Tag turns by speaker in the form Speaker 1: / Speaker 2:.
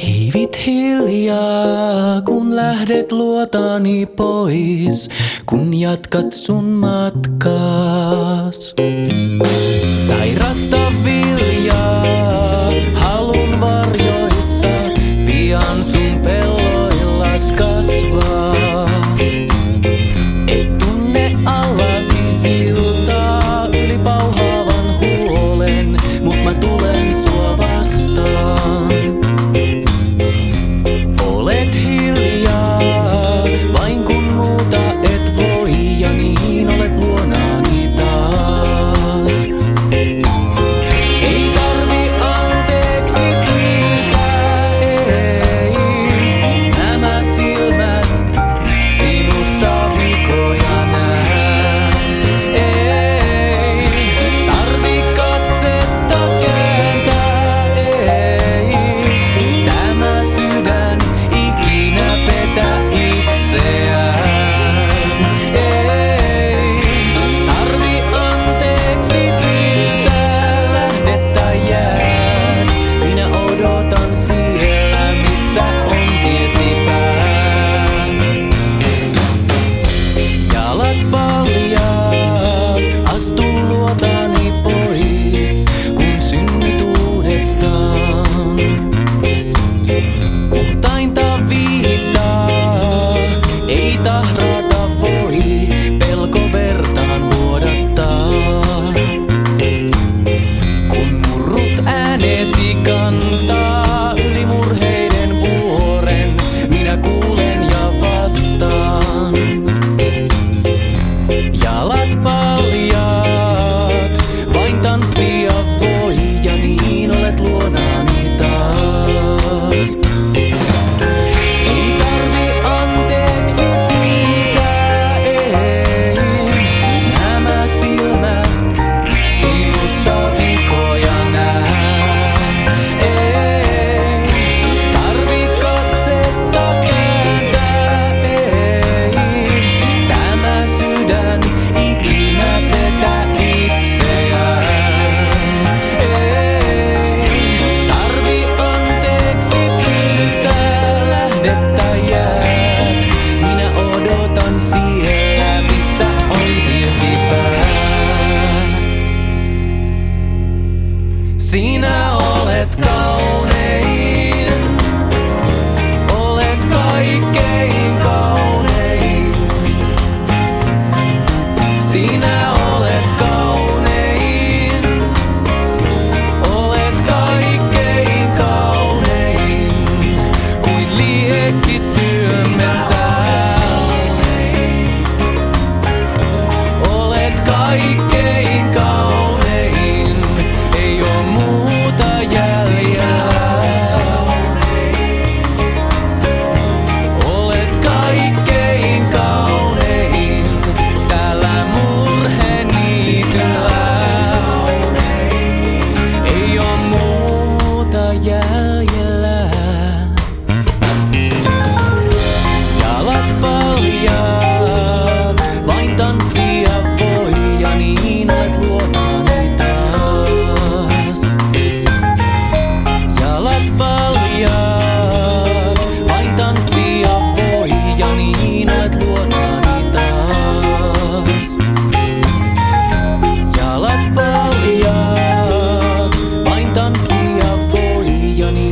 Speaker 1: Hiivit hiljaa, kun lähdet luotani pois, kun jatkat sun matkaas. Sairasta viljaa, halun varjoissa, pian sun pelloillas kasvaa. Et tunne allasi siltaa yli pauhaavan huolen, mut mä tulen sua vastaan. Olet hiljaa, vain kun muuta et voi, ja niin olet luonani taas. Ei tarvi anteeksi pyytää, ei. Nämä silmät sinussa vikoja nää. Ei tarvi katsetta kääntää, ei. Tämä sydän ikinä petä itseään. Ei tarvi anteeksi pyytää, lähdettä jäät. Minä odotan siellä, missä on tiesi pää. Jalat paljaat, astuu luotani pois, kun synnyt uudestaan. Puhtainta viittaa, ei tahrata voi, pelko vertaan vuodattaa. Kun murrut äänesi kantaa yli murheiden vuoren, minä kuulen ja vastaan. Jalat paljaat, vain tanssia voi, ja niin olet luonani taas. Ei tarvi anteeksi pyytää, ei. Nämä silmät sinussa vikoja nää. Ei tarvi katsetta kääntää, ei. Tämä sydän ikinä petä itseään. Ei tarvi anteeksi pyytää, lähdettä jäät. Minä odotan siellä, missä on tiesi pää. Sinä olet kaunein, olet kaikkein kaunein. Sinä olet kaunein, olet kaikkein kaunein, kuin liekki syömessä. Olet kaikkein kaunein, ei oo muuta jäljellä. Olet kaikkein kaunein, täällä murheniityllä. Ei oo muuta jäljellä. Jalat paljaat, vain tanssia voi, ja niin olet luonani taas. Jalat paljaat, vain tanssia voi, ja niin olet luonani taas. Jalat paljaat, vain tanssia voi, ja niin